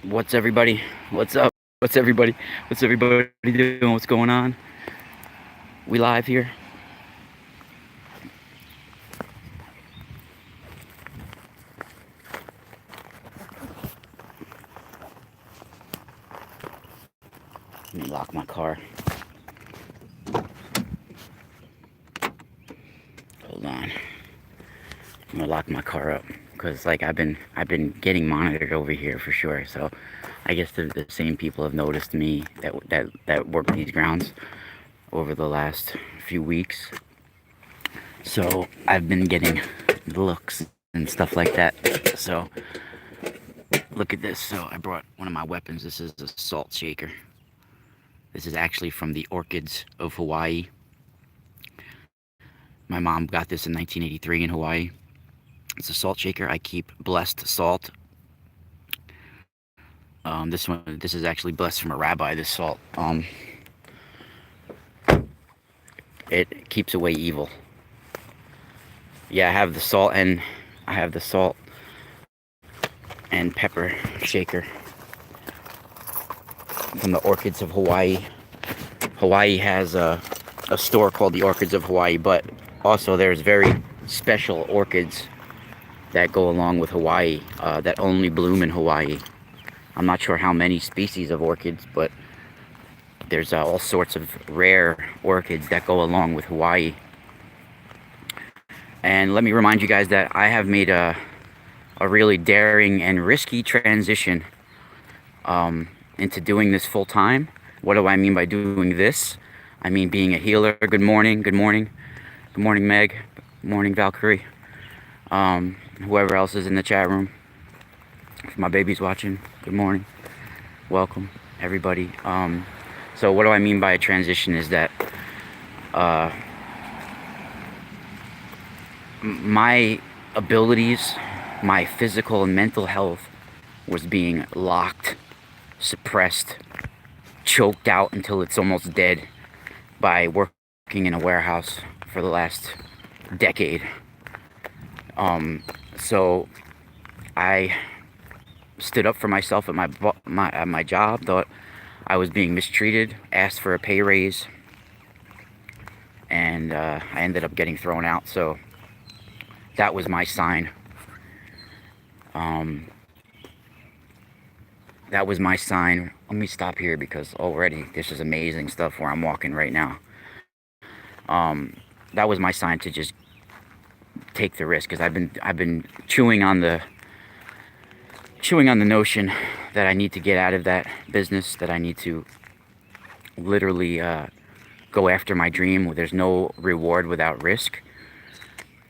What's everybody? What's up? What's everybody? What's everybody doing? What's going on? We live here. Let me lock my car. Hold on. I'm gonna lock my car up because like I've been getting monitored over here for sure. So I guess the same people have noticed me that work these grounds over the last few weeks. So I've been getting looks and stuff like that. So look at this. So I brought one of my weapons. This is a salt shaker. This is actually from the orchids of Hawaii. My mom got this in 1983 in Hawaii. It's a salt shaker. I keep blessed salt. This is actually blessed from a rabbi. This salt, it keeps away evil. Yeah, I have the salt and pepper shaker from the orchids of Hawaii. Hawaii has a store called the Orchids of Hawaii, but also there's very special orchids that go along with Hawaii that only bloom in Hawaii. I'm not sure how many species of orchids, but there's all sorts of rare orchids that go along with Hawaii. And let me remind you guys that I have made a really daring and risky transition into doing this full time. What do I mean by doing this? I mean being a healer. Good morning, good morning. Good morning, Meg. Good morning, Valkyrie. Whoever else is in the chat room. If my baby's watching, good morning. Welcome, everybody. So what do I mean by a transition is that my abilities, my physical and mental health was being locked, suppressed, choked out until it's almost dead by working in a warehouse for the last decade. So I stood up for myself at my job, thought I was being mistreated, asked for a pay raise, and I ended up getting thrown out. So that was my sign. That was my sign. Let me stop here because already this is amazing stuff where I'm walking right now. That was my sign to just take the risk, because I've been chewing on the notion that I need to get out of that business, that I need to literally go after my dream. There's no reward without risk.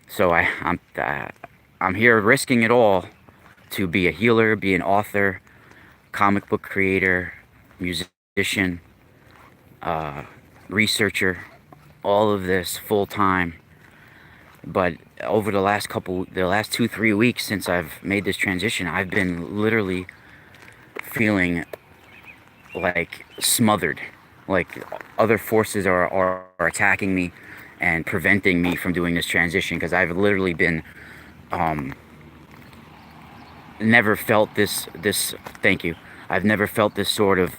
So I'm here risking it all to be a healer, be an author, comic book creator, musician, researcher, all of this full time. But over the last 2-3 weeks since I've made this transition, I've been literally feeling like smothered, like other forces are attacking me and preventing me from doing this transition, because I've literally been never felt this thank you, I've never felt this sort of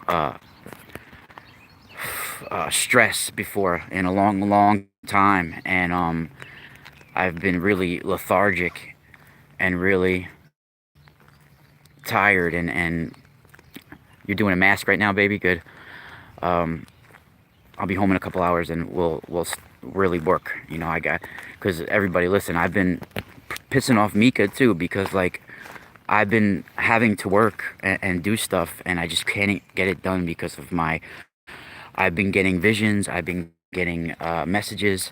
stress before in a long time. And I've been really lethargic and really tired. And you're doing a mask right now, baby? Good. I'll be home in a couple hours and we'll really work. You know, because everybody, listen, I've been pissing off Mika too, because like I've been having to work and do stuff, and I just can't get it done because of I've been getting visions, I've been getting messages,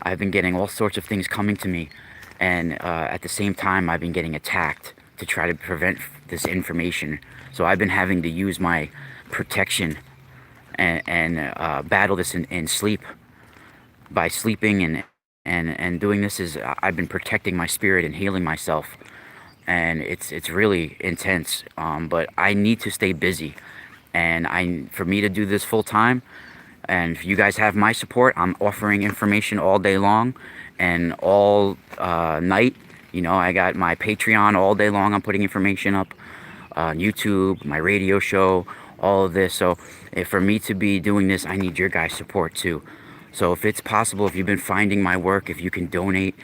I've been getting all sorts of things coming to me, and at the same time I've been getting attacked to try to prevent this information. So I've been having to use my protection and battle this in sleep. By sleeping and doing this, is I've been protecting my spirit and healing myself, and it's really intense. But I need to stay busy, and for me to do this full time, and if you guys have my support, I'm offering information all day long and all night. You know, I got my Patreon all day long. I'm putting information up. YouTube, my radio show, all of this. So for me to be doing this, I need your guys' support too. So if it's possible, if you've been finding my work, if you can donate,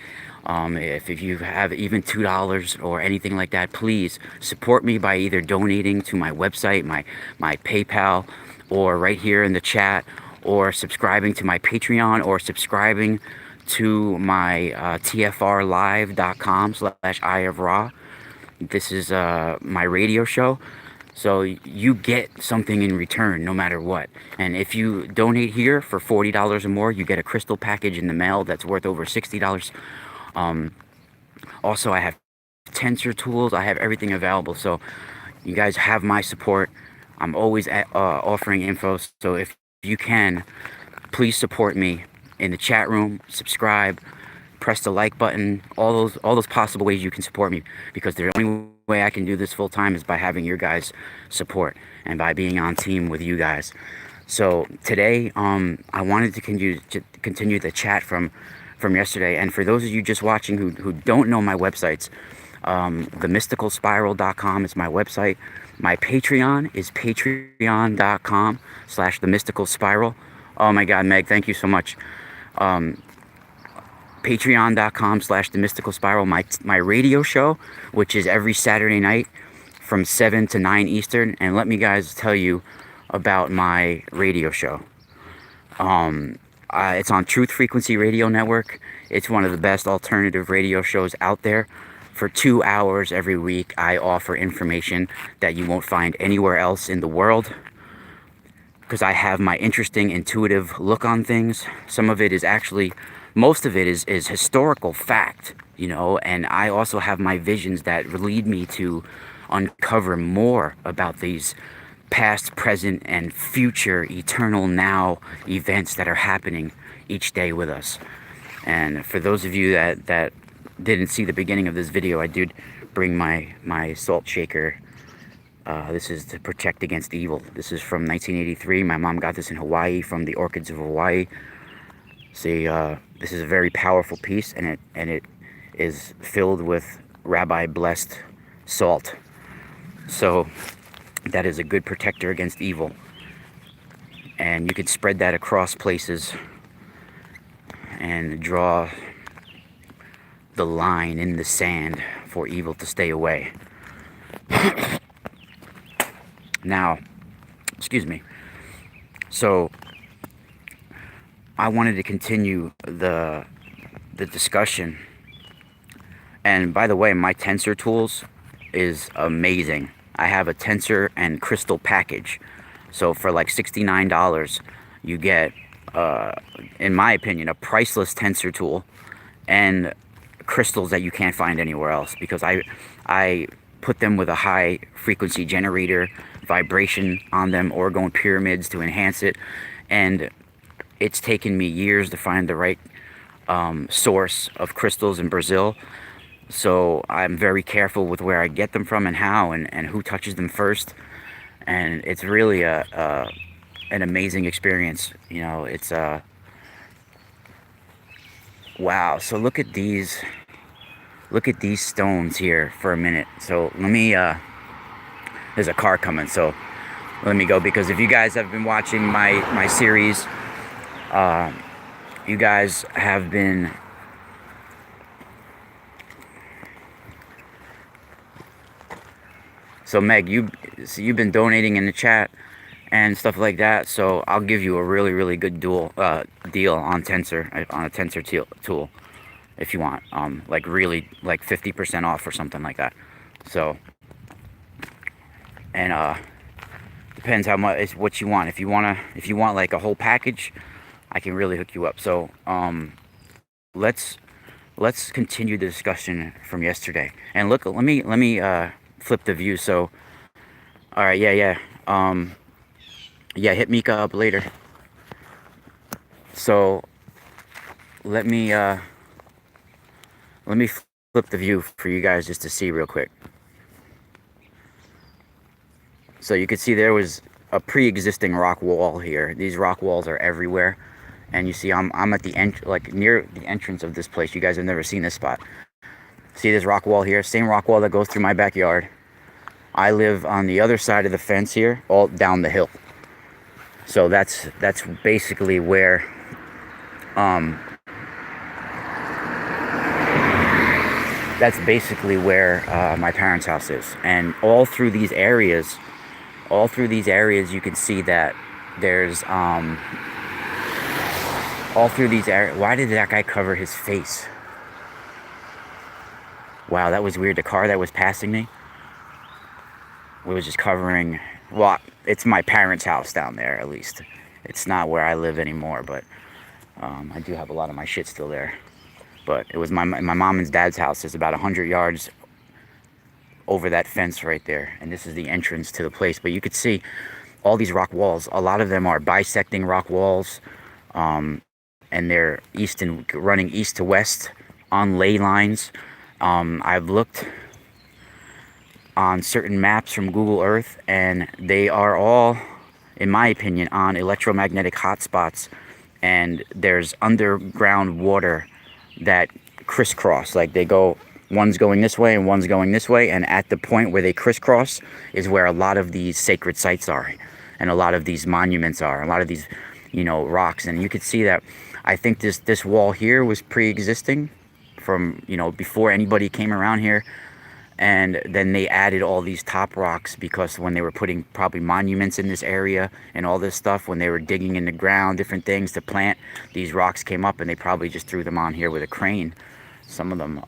if you have even $2 or anything like that, please support me by either donating to my website, my PayPal, or right here in the chat, or subscribing to my Patreon, or subscribing to my tfrlive.com/Eye of Ra. This is my radio show. So you get something in return no matter what. And if you donate here for $40 or more, you get a crystal package in the mail that's worth over $60. Also, I have tensor tools. I have everything available. So you guys have my support. I'm always offering info. So if you can, please support me in the chat room, subscribe, press the like button, all those possible ways you can support me, because the only way I can do this full time is by having your guys' support and by being on team with you guys. So today, I wanted to continue the chat from yesterday. And for those of you just watching who don't know my websites, themysticalspiral.com is my website. My Patreon is patreon.com/themysticalspiral. Oh my God, Meg, thank you so much. Patreon.com/themysticalspiral. My radio show, which is every Saturday night from 7 to 9 Eastern. And let me guys tell you about my radio show. It's on Truth Frequency Radio Network. It's one of the best alternative radio shows out there. For 2 hours every week, I offer information that you won't find anywhere else in the world, because I have my interesting, intuitive look on things. Some of it is actually, most of it is historical fact, you know, and I also have my visions that lead me to uncover more about these past, present, and future eternal now events that are happening each day with us. And for those of you that didn't see the beginning of this video, I did bring my salt shaker. This is to protect against evil. This is from 1983. My mom got this in Hawaii from the orchids of Hawaii. See, this is a very powerful piece, and it is filled with rabbi blessed salt. So that is a good protector against evil, and you can spread that across places and draw the line in the sand for evil to stay away. Now, excuse me. So I wanted to continue the discussion. And by the way, my tensor tools is amazing. I have a tensor and crystal package. So for like $69, you get, in my opinion, a priceless tensor tool and crystals that you can't find anywhere else, because I put them with a high frequency generator vibration on them, orgone pyramids to enhance it. And it's taken me years to find the right source of crystals in Brazil. So I'm very careful with where I get them from and how, and who touches them first. And it's really an amazing experience. You know, it's wow. So look at these stones here for a minute. So let me, there's a car coming, so let me go, because if you guys have been watching my series, you guys have been so Meg, you've been donating in the chat and stuff like that, so I'll give you a really good deal on a tensor tool if you want, like really like 50% off or something like that. So, and depends how much is what you want. If you want like a whole package, I can really hook you up. So let's continue the discussion from yesterday. And look, let me flip the view. So all right, yeah, hit Mika up later. So let me flip the view for you guys just to see real quick. So you can see there was a pre-existing rock wall here. These rock walls are everywhere, and you see I'm at the like near the entrance of this place. You guys have never seen this spot. See this rock wall here? Same rock wall that goes through my backyard. I live on the other side of the fence here, all down the hill. So that's basically where um, my parents' house is. And all through these areas, you can see that there's all through these areas. Why did that guy cover his face? Wow, that was weird. The car that was passing me was just covering. Well, it's my parents' house down there, at least. It's not where I live anymore, but I do have a lot of my shit still there. But it was my mom and dad's house. It's about 100 yards over that fence right there, and this is the entrance to the place. But you could see all these rock walls. A lot of them are bisecting rock walls, and they're running east to west on ley lines. I've looked on certain maps from Google Earth, and they are all, in my opinion, on electromagnetic hotspots. And there's underground water that crisscross, like they go, one's going this way and one's going this way, and at the point where they crisscross is where a lot of these sacred sites are, and a lot of these monuments are, a lot of these, rocks. And you could see that. I think this wall here was pre-existing from, before anybody came around here. And then they added all these top rocks because when they were putting probably monuments in this area and all this stuff, when they were digging in the ground, different things to plant, these rocks came up, and they probably just threw them on here with a crane, some of them,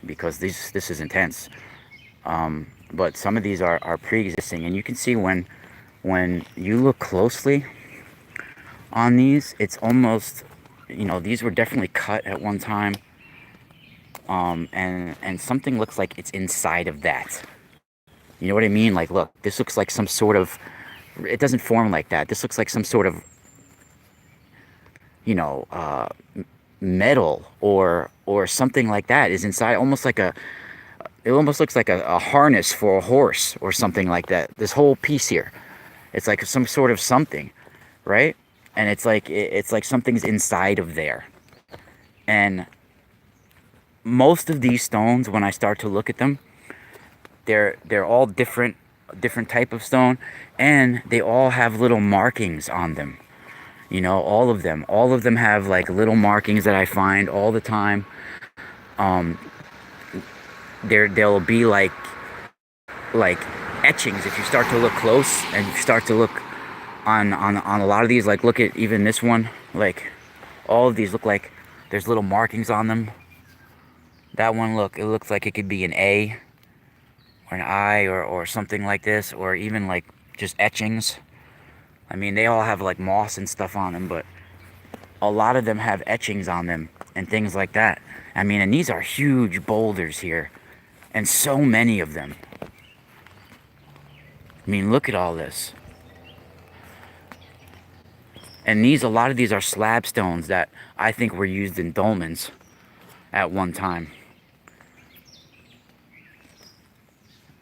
because this is intense. But some of these are pre-existing, and you can see when you look closely on these, it's almost, these were definitely cut at one time. And something looks like it's inside of that. You know what I mean? Like, look, this looks like some sort of, it doesn't form like that. This looks like some sort of, metal or something like that is inside, almost like it almost looks like a harness for a horse or something like that. This whole piece here, it's like some sort of something, right? And it's like something's inside of there. And most of these stones, when I start to look at them, they're all different type of stone, and they all have little markings on them. All of them have like little markings that I find all the time. There'll be like etchings if you start to look close, and you start to look on a lot of these. Like, look at even this one. Like, all of these look like there's little markings on them. That one, look, it looks like it could be an A or an I or something like this, or even like just etchings. I mean, they all have like moss and stuff on them, but a lot of them have etchings on them and things like that. I mean, and these are huge boulders here, and so many of them. I mean, look at all this. And a lot of these are slab stones that I think were used in dolmens at one time.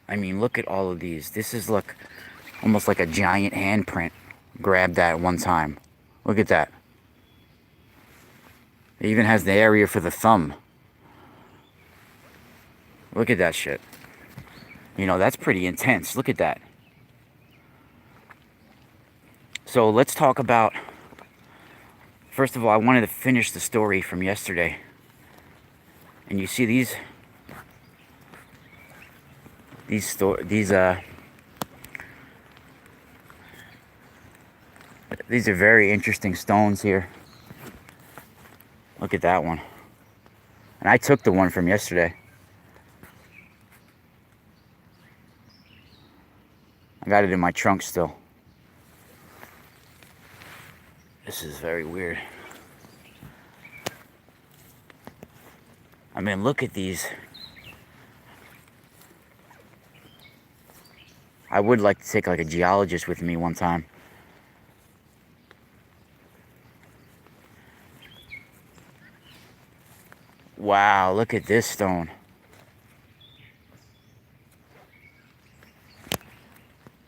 I mean, look at all of these. This is almost like a giant handprint grabbed that at one time. Look at that. It even has the area for the thumb. Look at that shit. That's pretty intense. Look at that. So let's talk about, first of all, I wanted to finish the story from yesterday. And you see these are very interesting stones here. Look at that one. And I took the one from yesterday. I got it in my trunk still. This is very weird. I mean, look at these. I would like to take like a geologist with me one time. Wow, look at this stone.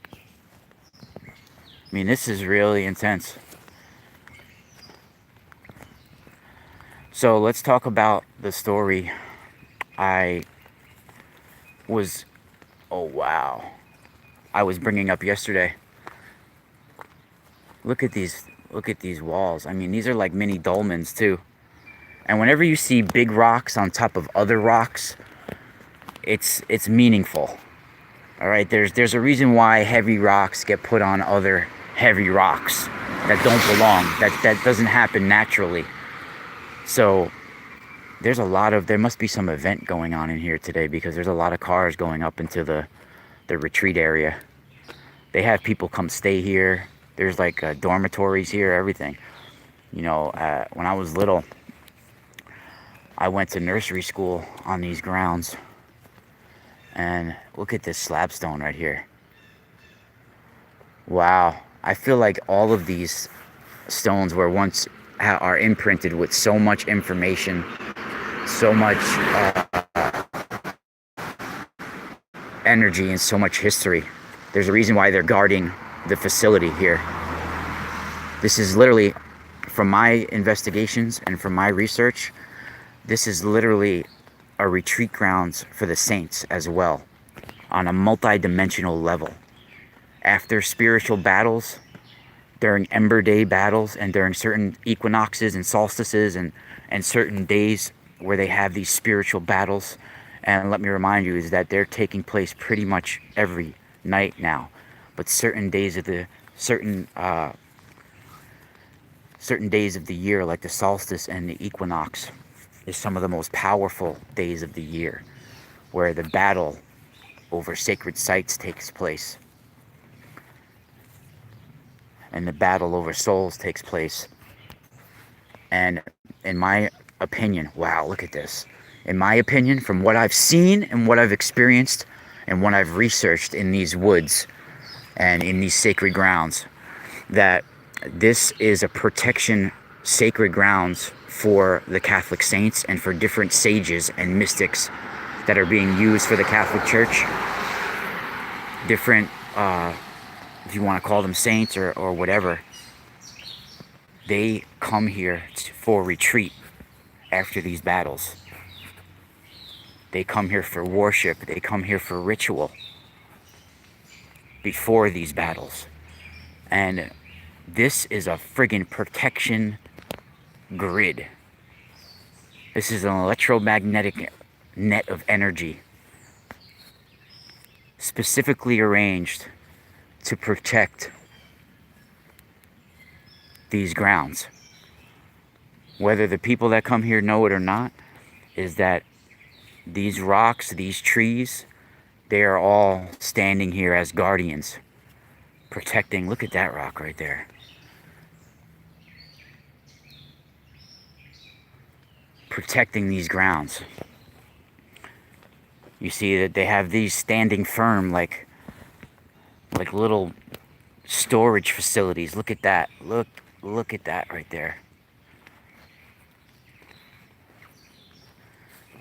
I mean, this is really intense. So let's talk about the story. Oh wow. I was bringing up yesterday. Look at these walls. I mean, these are like mini dolmens too. And whenever you see big rocks on top of other rocks, it's meaningful. All right, there's a reason why heavy rocks get put on other heavy rocks that don't belong. That doesn't happen naturally. So there must be some event going on in here today, because there's a lot of cars going up into the retreat area. They have people come stay here. There's like dormitories here, everything. You know, when I was little, I went to nursery school on these grounds. And look at this slabstone right here. Wow. I feel like all of these stones were once are imprinted with so much information, so much energy, and so much history. There's a reason why they're guarding the facility here. This is literally, from my investigations and from my research, this is literally a retreat grounds for the saints as well, on a multi-dimensional level. After spiritual battles, during Ember Day battles, and during certain equinoxes and solstices and certain days where they have these spiritual battles, and let me remind you is that they're taking place pretty much every night now, but certain days of the certain days of the year, like the solstice and the equinox, is some of the most powerful days of the year, where the battle over sacred sites takes place, and the battle over souls takes place. And in my opinion, wow, look at this. In my opinion, from what I've seen and what I've experienced and what I've researched in these woods and in these sacred grounds, that this is a protection sacred grounds for the Catholic saints and for different sages and mystics that are being used for the Catholic Church. Different, if you want to call them saints or whatever, they come here for retreat after these battles. They come here for worship. They come here for ritual before these battles. And this is a friggin' protection grid. This is an electromagnetic net of energy specifically arranged to protect these grounds. Whether the people that come here know it or not, is that these rocks, these trees, they are all standing here as guardians, protecting. Look at that rock right there. Protecting these grounds. You see that they have these standing firm like little storage facilities. Look at that. Look at that right there.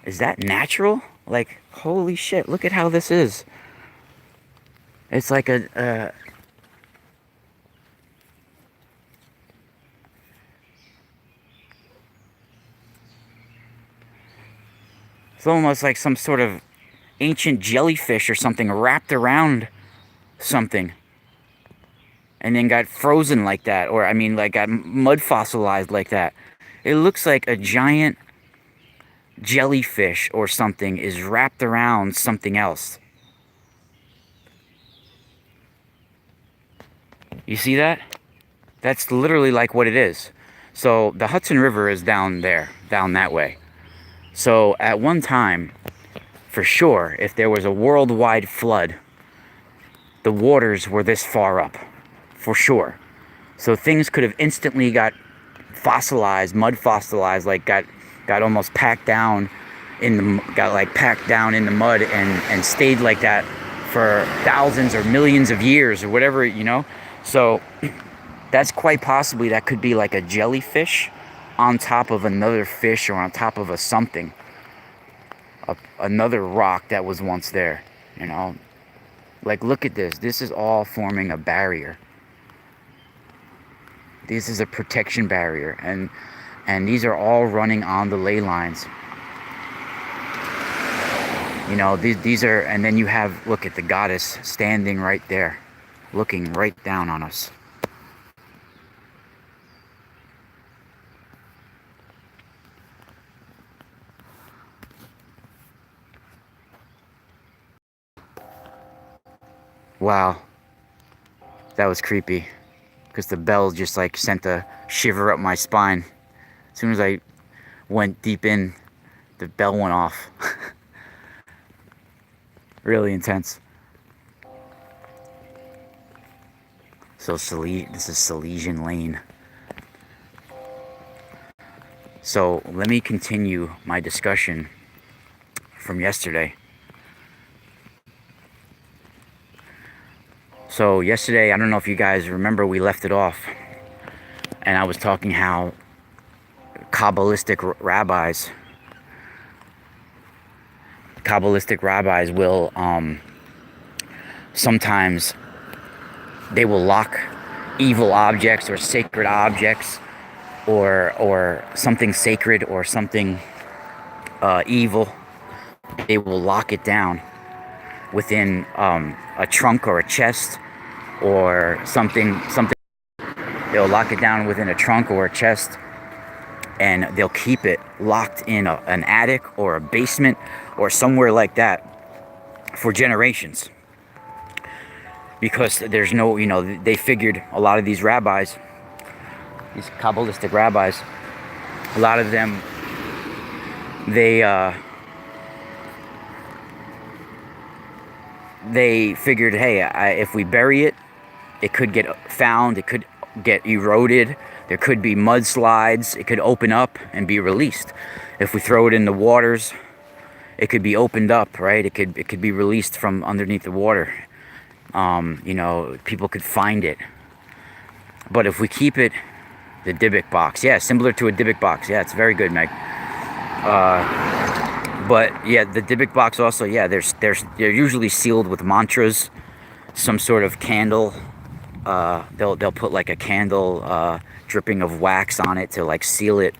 Is that natural? Like, holy shit, look at how this is. It's like it's almost like some sort of ancient jellyfish or something wrapped around something and then got frozen like that, or I mean like got mud fossilized like that. It looks like a giant jellyfish or something is wrapped around something else. You see that? That's literally like what it is. So the Hudson River is down there, down that way. So at one time, for sure, if there was a worldwide flood, the waters were this far up, for sure. So things could have instantly got fossilized, mud fossilized, like got almost packed down in the mud and stayed like that for thousands or millions of years or whatever, you know. So that's quite possibly, that could be like a jellyfish on top of another fish or on top of a something, another rock that was once there, you know. Like, look at this. This is all forming a barrier. This is a protection barrier, and these are all running on the ley lines. You know, these are, and then you have, look at the goddess standing right there, looking right down on us. Wow, that was creepy, because the bell just like sent a shiver up my spine. As soon as I went deep in, the bell went off. Really intense. So this is Silesian Lane. So let me continue my discussion from yesterday. So yesterday, I don't know if you guys remember, we left it off, and I was talking how Kabbalistic rabbis will sometimes they will lock evil objects or sacred objects or something sacred or something evil. They will lock it down within a trunk or a chest or something. They'll lock it down within a trunk or a chest, and they'll keep it locked in an attic or a basement or somewhere like that for generations. Because there's no, you know, they figured, a lot of these rabbis, these Kabbalistic rabbis, a lot of them, they figured, hey, if we bury it, it could get found, it could get eroded, there could be mudslides, it could open up and be released. If we throw it in the waters, it could be opened up, right? It could be released from underneath the water. You know, people could find it. But if we keep it, the Dybbuk box, yeah, similar to a Dybbuk box, yeah, it's very good, Meg. But yeah, the Dybbuk box also, yeah, they're usually sealed with mantras, some sort of candle. They'll put like a candle dripping of wax on it to like seal it,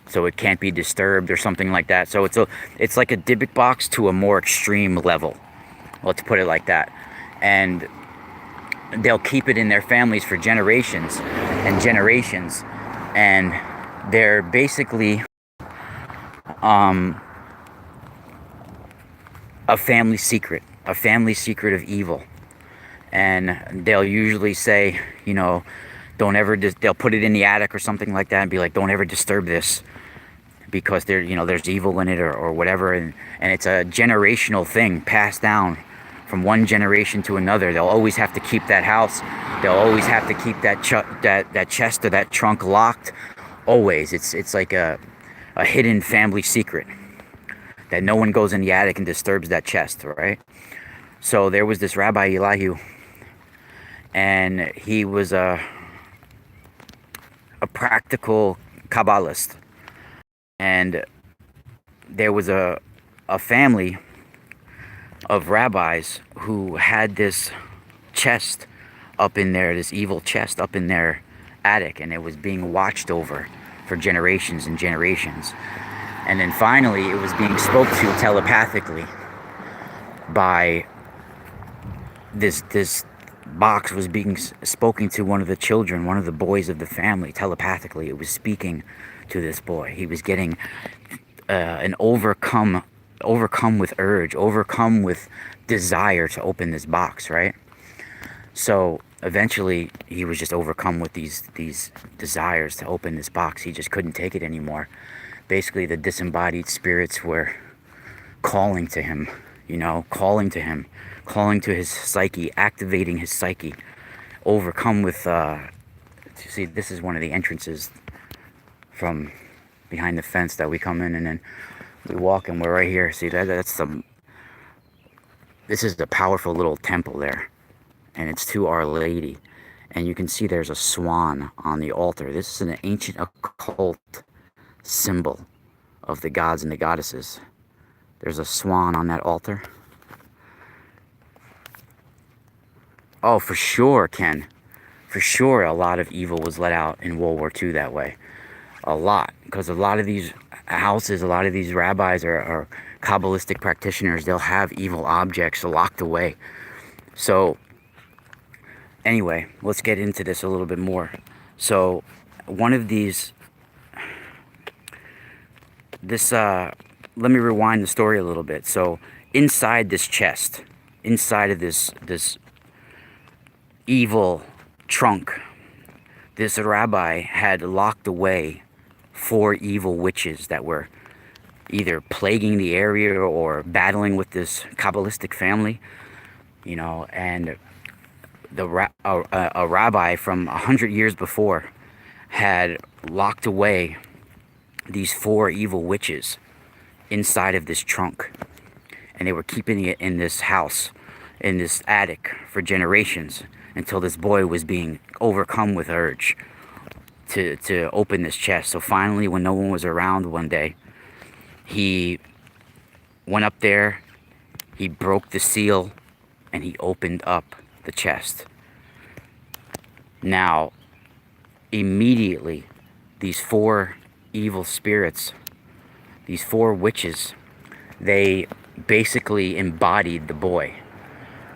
so it can't be disturbed or something like that. So it's like a Dybbuk box to a more extreme level. Let's put it like that. And they'll keep it in their families for generations and generations, and they're basically a family secret of evil. And they'll usually say, you know, don't ever they'll put it in the attic or something like that and be like, don't ever disturb this, because there's evil in it or whatever. And it's a generational thing passed down from one generation to another. They'll always have to keep that house, they'll always have to keep that chest or that trunk locked, always. It's like a hidden family secret that no one goes in the attic and disturbs that chest, right? So there was this Rabbi Elihu, and he was a practical Kabbalist. And there was a family of rabbis who had this chest up in there, this evil chest up in their attic, and it was being watched over for generations and generations. And then finally, it was being spoke to telepathically by this box was being spoken to one of the children, one of the boys of the family, telepathically. It was speaking to this boy. He was getting an overcome with urge, overcome with desire to open this box, right? So eventually he was just overcome with these desires to open this box. He just couldn't take it anymore. Basically, the disembodied spirits were calling to him, calling to his psyche, activating his psyche, overcome with, see, this is one of the entrances from behind the fence that we come in, and then we walk and we're right here. See, this is the powerful little temple there, and it's to Our Lady. And you can see there's a swan on the altar. This is an ancient occult symbol of the gods and the goddesses. There's a swan on that altar. Oh, for sure, Ken. For sure, a lot of evil was let out in World War II that way. A lot. Because a lot of these houses, a lot of these rabbis are Kabbalistic practitioners, they'll have evil objects locked away. So anyway, let's get into this a little bit more. So one of these, let me rewind the story a little bit. So inside this chest, inside of this evil trunk, this rabbi had locked away 4 evil witches that were either plaguing the area or battling with this Kabbalistic family, and a rabbi from 100 years before had locked away these 4 evil witches inside of this trunk, and they were keeping it in this house, in this attic, for generations, until this boy was being overcome with urge to open this chest. So finally, when no one was around one day, he went up there, he broke the seal, and he opened up the chest. Now, immediately, these 4 evil spirits, these 4 witches, they basically embodied the boy.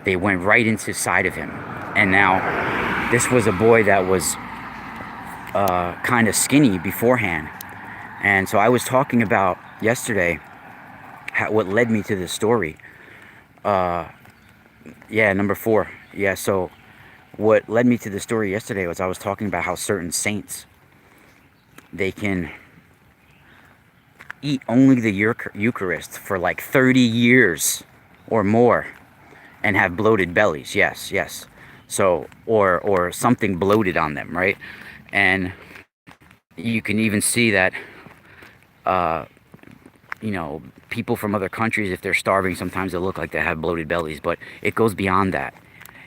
They went right inside of him. And now, this was a boy that was kind of skinny beforehand. And so I was talking about yesterday what led me to this story. Number 4. Yeah, so what led me to the story yesterday was I was talking about how certain saints, they can eat only the Eucharist for like 30 years or more and have bloated bellies. Yes. So, or something bloated on them, right? And you can even see that, people from other countries, if they're starving, sometimes they look like they have bloated bellies, but it goes beyond that.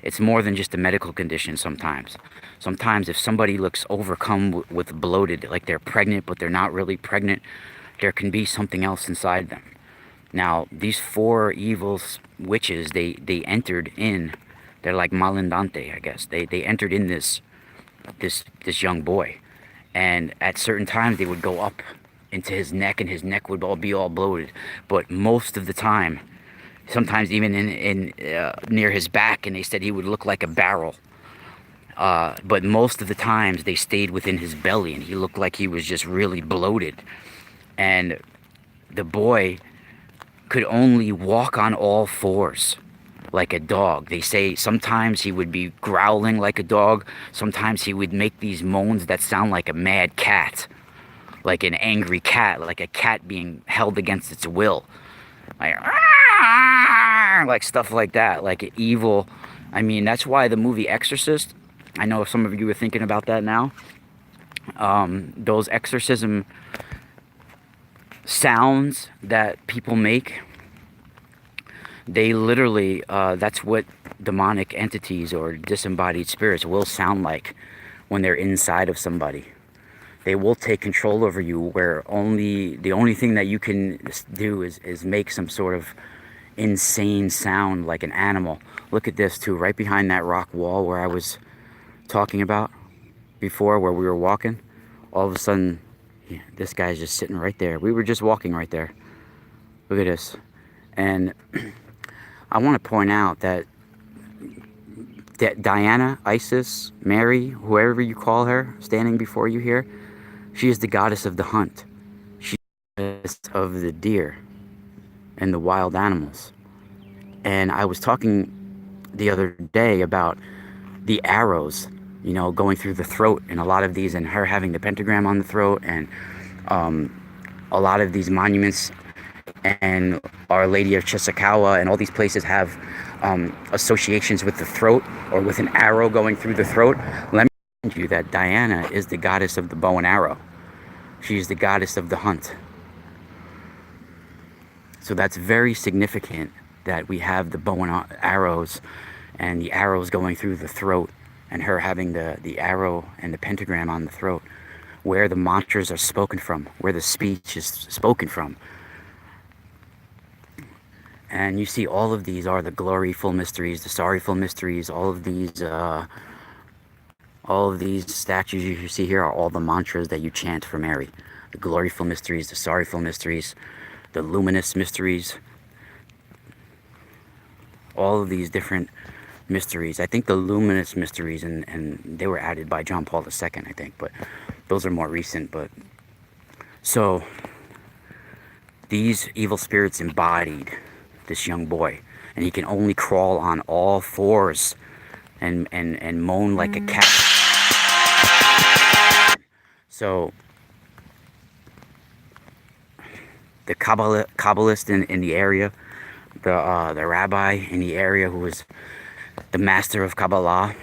It's more than just a medical condition sometimes. Sometimes if somebody looks overcome with bloated, like they're pregnant, but they're not really pregnant, there can be something else inside them. Now, these 4 evil witches, they entered in, they're like malindante, I guess. They entered in this young boy. And at certain times, they would go up into his neck, and his neck would be all bloated. But most of the time, sometimes even in near his back, and they said he would look like a barrel. But most of the times, they stayed within his belly, and he looked like he was just really bloated. And the boy could only walk on all 4s like a dog. They say sometimes he would be growling like a dog. Sometimes he would make these moans that sound like a mad cat, like an angry cat, like a cat being held against its will, like stuff like that, like evil. I mean, that's why the movie Exorcist, I know some of you are thinking about that now. Those exorcism sounds that people make, they literally, that's what demonic entities or disembodied spirits will sound like when they're inside of somebody. They will take control over you, where the only thing that you can do is make some sort of insane sound like an animal. Look at this too, right behind that rock wall where I was talking about before, where we were walking. All of a sudden, this guy's just sitting right there. We were just walking right there. Look at this. And I want to point out that Diana, Isis, Mary, whoever you call her, standing before you here, she is the goddess of the hunt. She is the goddess of the deer and the wild animals. And I was talking the other day about the arrows, going through the throat, and a lot of these, and her having the pentagram on the throat, and a lot of these monuments, and Our Lady of Chisakawa, and all these places have associations with the throat, or with an arrow going through the throat. Let me remind you that Diana is the goddess of the bow and arrow. She's the goddess of the hunt. So that's very significant that we have the bow and arrows, and the arrows going through the throat, and her having the arrow and the pentagram on the throat, where the mantras are spoken from, where the speech is spoken from. And you see all of these are the gloryful mysteries, the sorrowful mysteries. All of these statues you see here are all the mantras that you chant for Mary. The gloryful mysteries, the sorrowful mysteries, the luminous mysteries, all of these different mysteries. I think the luminous mysteries, and they were added by John Paul II, I think, but those are more recent. But so these evil spirits embodied this young boy, and he can only crawl on all fours and moan like a cat. So the Kabbalist in the area, the rabbi in the area who was the master of Kabbalah,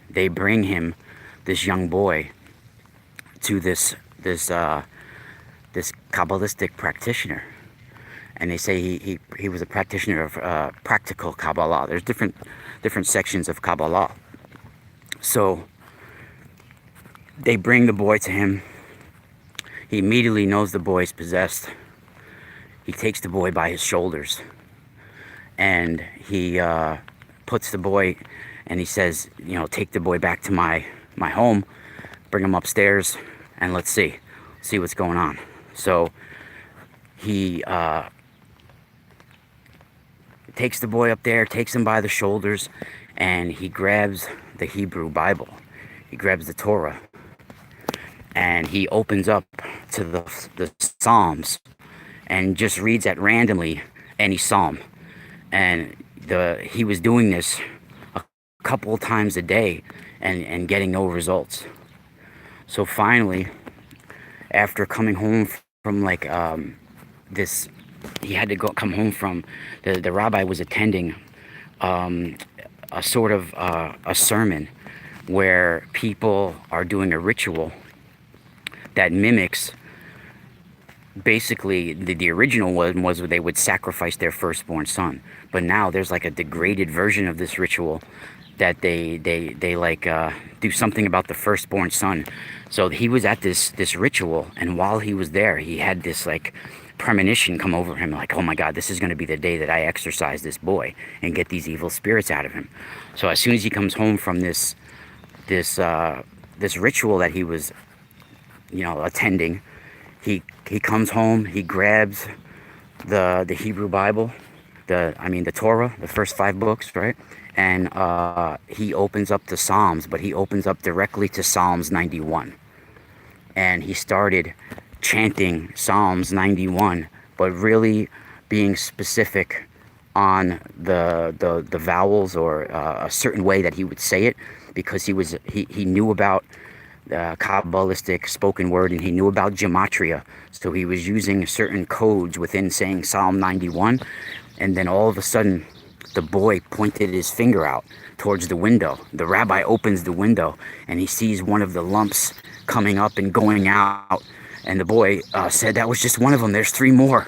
they bring him, this young boy, to this Kabbalistic practitioner, and they say he was a practitioner of practical Kabbalah. There's different sections of Kabbalah. So they bring the boy to him. He immediately knows the boy is possessed. He takes the boy by his shoulders, and he puts the boy, and he says, you know, take the boy back to my home, bring him upstairs, and let's see what's going on. So he takes the boy up there, takes him by the shoulders, and he grabs the Hebrew Bible. He grabs the Torah, and he opens up to the Psalms and just reads at randomly any psalm. And he was doing this a couple of times a day and getting no results. So finally, after coming home from like this, he had to come home from, the rabbi was attending a sort of a sermon where people are doing a ritual that mimics, basically the original one was they would sacrifice their firstborn son, but now there's like a degraded version of this ritual that they like do something about the firstborn son. So he was at this ritual, and while he was there, he had this like premonition come over him, like, oh my God, this is going to be the day that I exorcise this boy and get these evil spirits out of him. So as soon as he comes home from this ritual that he was, you know, attending, he comes home, he grabs the Hebrew Bible, the Torah, the first 5 books, right? And he opens up the Psalms, but he opens up directly to Psalms 91. And he started chanting Psalms 91, but really being specific on the vowels, or a certain way that he would say it, because he knew about Kabbalistic spoken word, and he knew about gematria. So he was using certain codes within saying Psalm 91, and then all of a sudden the boy pointed his finger out towards the window. The rabbi opens the window, and he sees one of the lumps coming up and going out, and the boy said, that was just one of them, there's 3 more.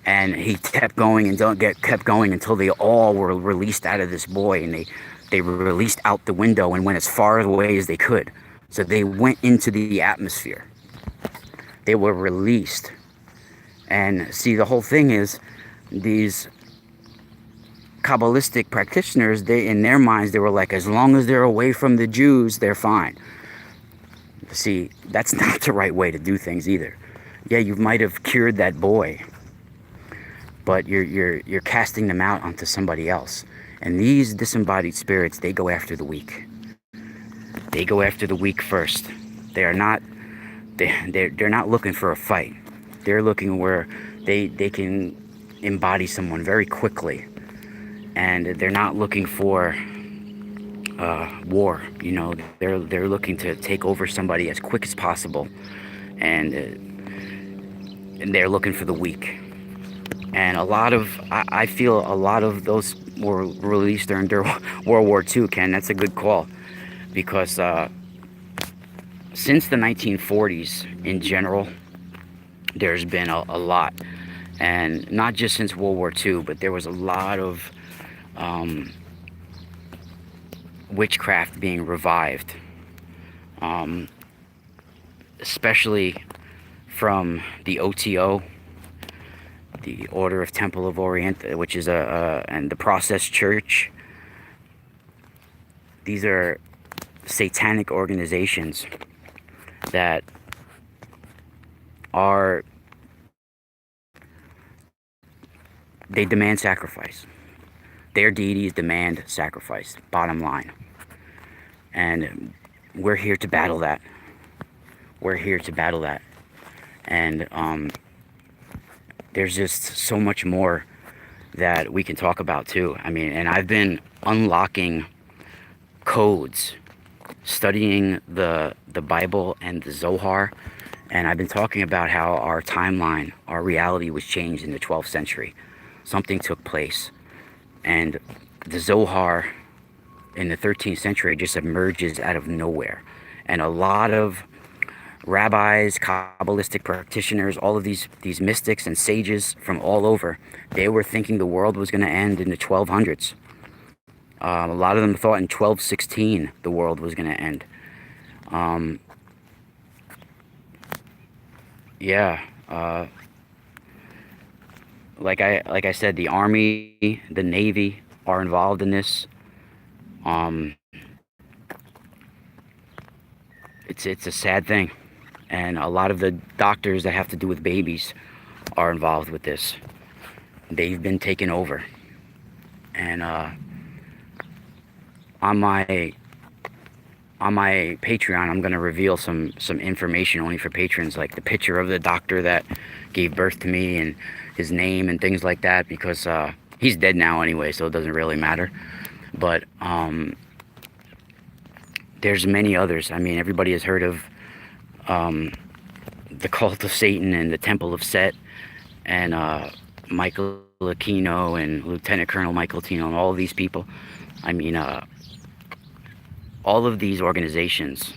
And he kept going and kept going until they all were released out of this boy, and they were released out the window and went as far away as they could. So they went into the atmosphere. They were released. And see, the whole thing is, these Kabbalistic practitioners, in their minds, they were like, as long as they're away from the Jews, they're fine. See, that's not the right way to do things either. Yeah, you might have cured that boy, but you're casting them out onto somebody else. And these disembodied spirits, they go after the weak. They go after the weak first. They're not looking for a fight. They're looking where they can embody someone very quickly, and they're not looking for war. You know, they're looking to take over somebody as quick as possible, and they're looking for the weak. And I feel a lot of those were released during World War II, Ken. That's a good call. Because since the 1940s, in general, there's been a lot. And not just since World War II, but there was a lot of witchcraft being revived. Especially from the OTO, the Order of Temple of Orient, which is and the Process Church. These are satanic organizations that are they demand sacrifice. Their deities demand sacrifice, bottom line. And we're here to battle that. We're here to battle that. And there's just so much more that we can talk about too. I mean, and I've been unlocking codes, studying the Bible and the Zohar, and I've been talking about how our timeline, our reality was changed in the 12th century. Something took place, and the Zohar in the 13th century just emerges out of nowhere. And a lot of rabbis, Kabbalistic practitioners, all of these mystics and sages from all over, they were thinking the world was going to end in the 1200s. A lot of them thought in 1216 the world was going to end. Like I said, the Army, the Navy are involved in this. It's a sad thing, and a lot of the doctors that have to do with babies are involved with this. They've been taken over, and on my Patreon, I'm gonna reveal some information only for patrons, like the picture of the doctor that gave birth to me and his name and things like that, because he's dead now anyway, so it doesn't really matter. But there's many others. I mean, everybody has heard of the cult of Satan and the Temple of Set, and Michael Aquino and Lieutenant Colonel Michael Aquino and all of these people. I mean, all of these organizations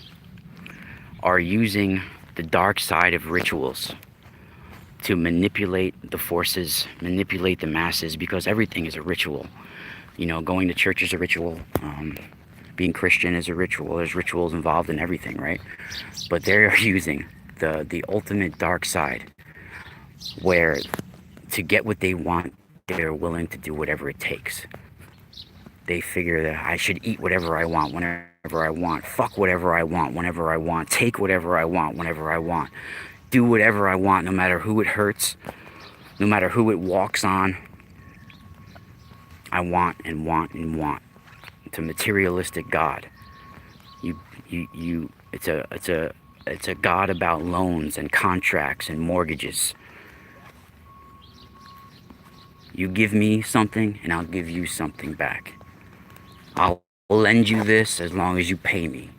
are using the dark side of rituals to manipulate the forces, manipulate the masses, because everything is a ritual. You know, going to church is a ritual. Being Christian is a ritual. There's rituals involved in everything, right? But they're using the ultimate dark side, where to get what they want, they're willing to do whatever it takes. They figure that I should eat whatever I want, whenever I want, fuck whatever I want, whenever I want, take whatever I want, whenever I want, do whatever I want, no matter who it hurts, no matter who it walks on. I want and want and want. It's a materialistic God. It's a God about loans and contracts and mortgages. You give me something and I'll give you something back. I'll lend you this as long as you pay me.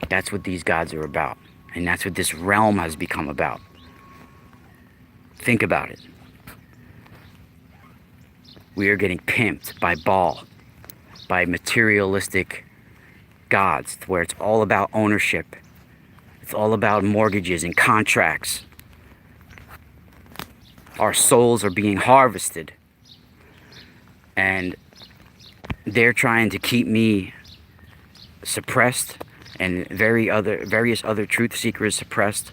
That's what these gods are about. And that's what this realm has become about. Think about it. We are getting pimped by Baal, by materialistic gods, where it's all about ownership. It's all about mortgages and contracts. Our souls are being harvested. And they're trying to keep me suppressed, and various other truth seekers suppressed.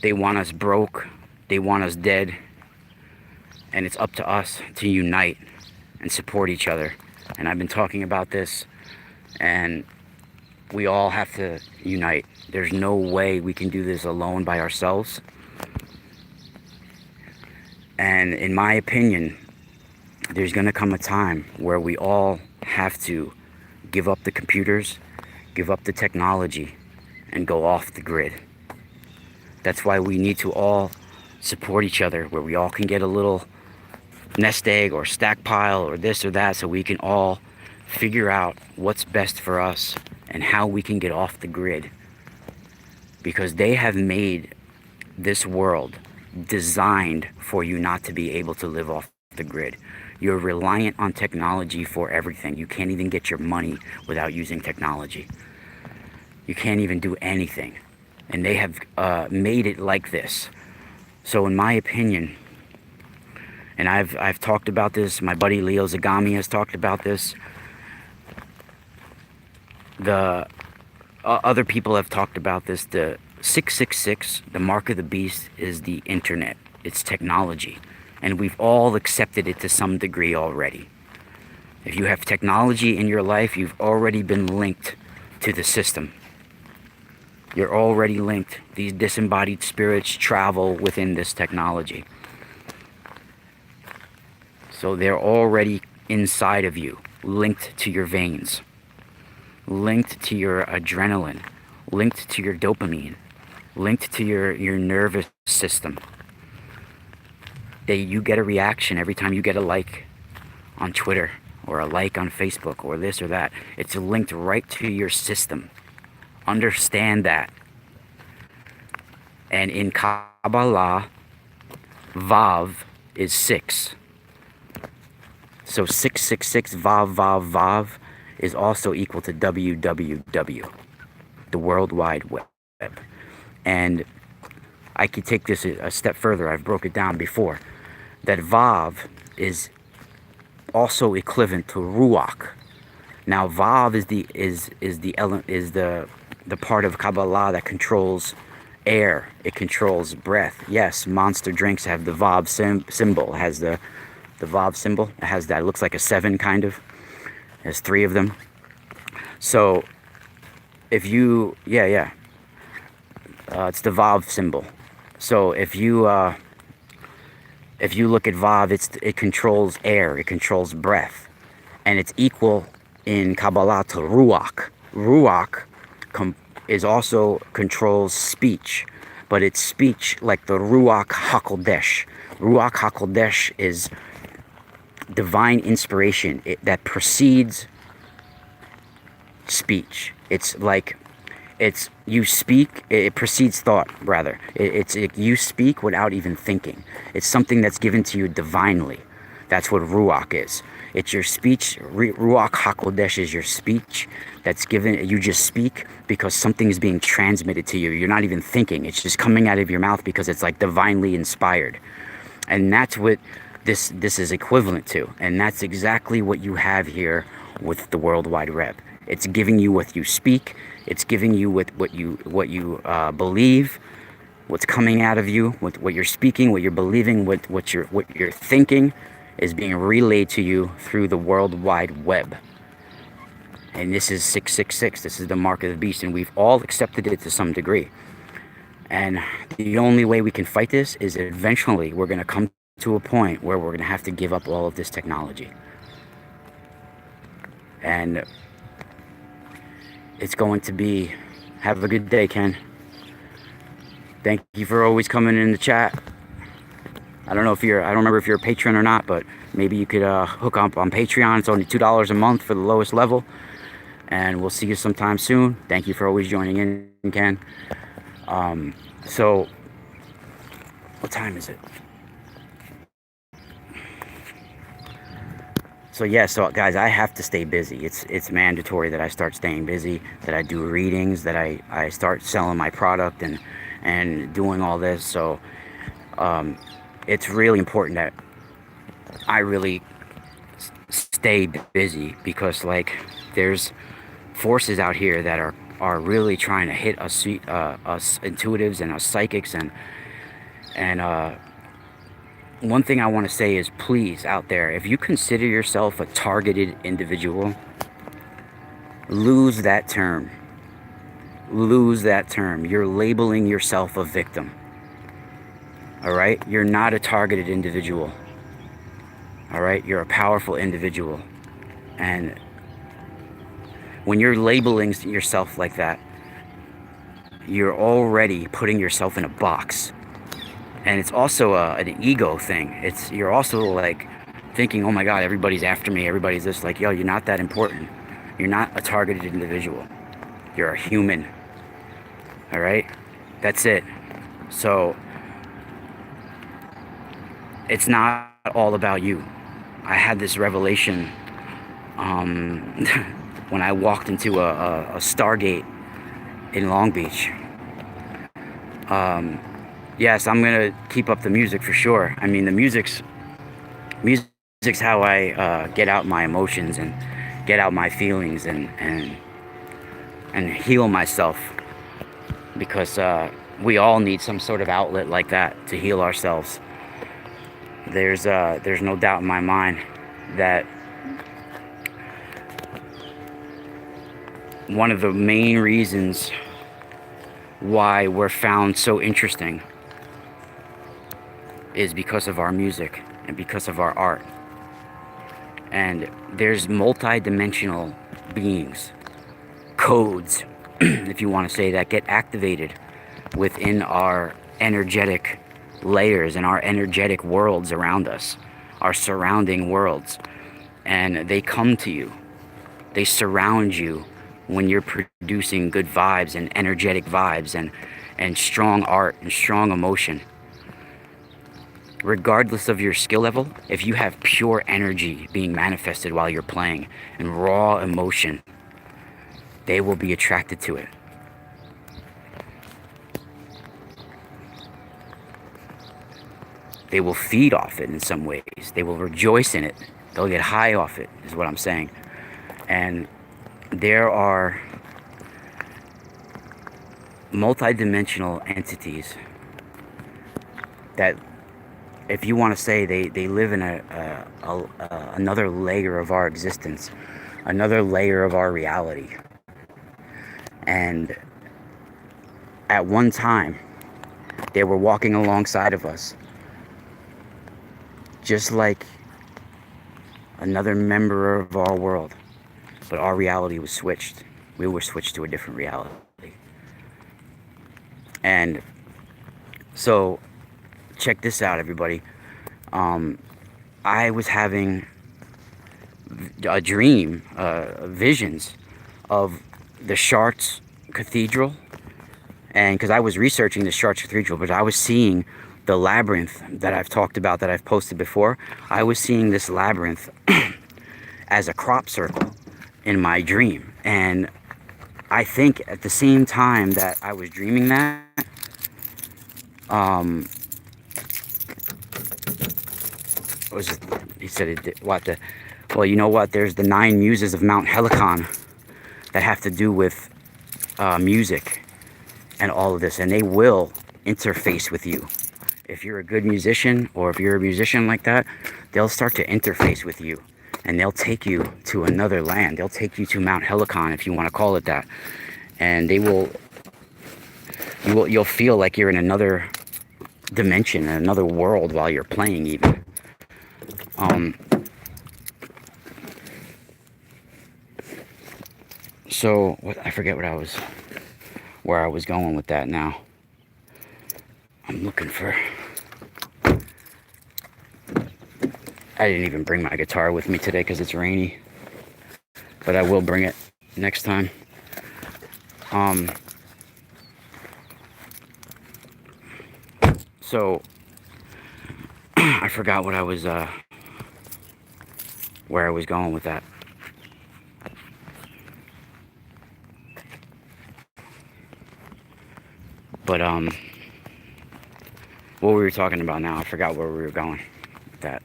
They want us broke. They want us dead. And it's up to us to unite and support each other. And I've been talking about this, and we all have to unite. There's no way we can do this alone by ourselves. And in my opinion, there's going to come a time where we all have to give up the computers, give up the technology, and go off the grid. That's why we need to all support each other, where we all can get a little nest egg or stack pile or this or that, so we can all figure out what's best for us and how we can get off the grid. Because they have made this world designed for you not to be able to live off the grid. You're reliant on technology for everything. You can't even get your money without using technology. You can't even do anything. And they have made it like this. So in my opinion, and I've talked about this, my buddy Leo Zagami has talked about this, the other people have talked about this, the 666, the mark of the beast, is the internet. It's technology. And we've all accepted it to some degree already. If you have technology in your life, you've already been linked to the system. You're already linked. These disembodied spirits travel within this technology. So they're already inside of you, linked to your veins, linked to your adrenaline, linked to your dopamine, linked to your nervous system. You get a reaction every time you get a like on Twitter or a like on Facebook or this or that. It's linked right to your system. Understand that. And in Kabbalah, Vav is 6. So 666 Vav Vav Vav is also equal to WWW, the World Wide Web. And I could take this a step further. I've broke it down before. That Vav is also equivalent to Ruach. Now Vav is the part of Kabbalah that controls air. It controls breath. Yes, Monster drinks have the Vav symbol. It has the Vav symbol. It has that. It looks like a 7 kind of. There's 3 of them. So if you it's the Vav symbol. So if you look at Vav, it controls air, it controls breath, and it's equal in Kabbalah to Ruach. Ruach is also controls speech, but it's speech like the Ruach HaKodesh. Ruach HaKodesh is divine inspiration that precedes speech. It's like you speak, it precedes thought, rather. You speak without even thinking. It's something that's given to you divinely. That's what Ruach is. It's your speech. Ruach HaKodesh is your speech that's given. You just speak because something is being transmitted to you. You're not even thinking. It's just coming out of your mouth because it's like divinely inspired. And that's what this is equivalent to. And that's exactly what you have here with the World Wide Web. It's giving you what you speak. It's giving you what you believe, what's coming out of you, what you're speaking, what you're believing, what you're thinking is being relayed to you through the World Wide Web. And this is 666. This is the mark of the beast, and we've all accepted it to some degree. And the only way we can fight this is eventually we're going to come to a point where we're going to have to give up all of this technology. And it's going to be, have a good day, Ken. Thank you for always coming in the chat. I don't remember if you're a patron or not, but maybe you could hook up on Patreon. It's only $2 a month for the lowest level. And we'll see you sometime soon. Thank you for always joining in, Ken. So, what time is it? So guys, I have to stay busy. It's mandatory that I start staying busy, that I do readings, that I start selling my product and doing all this. So it's really important that I really stay busy, because like there's forces out here that are really trying to hit us intuitives and us psychics, and one thing I want to say is, please, out there, if you consider yourself a targeted individual, lose that term. Lose that term. You're labeling yourself a victim. All right? You're not a targeted individual. All right? You're a powerful individual. And when you're labeling yourself like that, you're already putting yourself in a box. And it's also an ego thing. You're also like thinking, oh my God, everybody's after me. Everybody's just like, yo, you're not that important. You're not a targeted individual. You're a human. All right? That's it. So it's not all about you. I had this revelation when I walked into a Stargate in Long Beach. Yes, I'm gonna keep up the music for sure. I mean, the music's how I get out my emotions and get out my feelings and heal myself, because we all need some sort of outlet like that to heal ourselves. There's no doubt in my mind that one of the main reasons why we're found so interesting is because of our music and because of our art. And there's multi-dimensional beings, codes, if you want to say that, get activated within our energetic layers and our energetic worlds around us, our surrounding worlds. And they come to you. They surround you when you're producing good vibes and energetic vibes and strong art and strong emotion. Regardless of your skill level, if you have pure energy being manifested while you're playing and raw emotion, they will be attracted to it. They will feed off it in some ways. They will rejoice in it. They'll get high off it, is what I'm saying. And there are multidimensional entities that, if you want to say, they live in another layer of our existence, another layer of our reality. And at one time, they were walking alongside of us, just like another member of our world. But our reality was switched. We were switched to a different reality. And so, check this out, everybody. I was having a dream, visions of the Chartres Cathedral. And because I was researching the Chartres Cathedral, but I was seeing the labyrinth that I've talked about, that I've posted before. I was seeing this labyrinth as a crop circle in my dream. And I think at the same time that I was dreaming that, was it, he said it did, what the, well, you know what, there's the 9 muses of Mount Helicon that have to do with music and all of this, and they will interface with you. If you're a good musician, or if you're a musician like that, they'll start to interface with you, and they'll take you to another land. They'll take you to Mount Helicon, if you want to call it that, and you'll feel like you're in another dimension, another world while you're playing even. So I forget where I was going with that now. I'm looking for, I didn't even bring my guitar with me today because it's rainy, but I will bring it next time. So I forgot what I was, where I was going with that. But what we were talking about now, I forgot where we were going with that.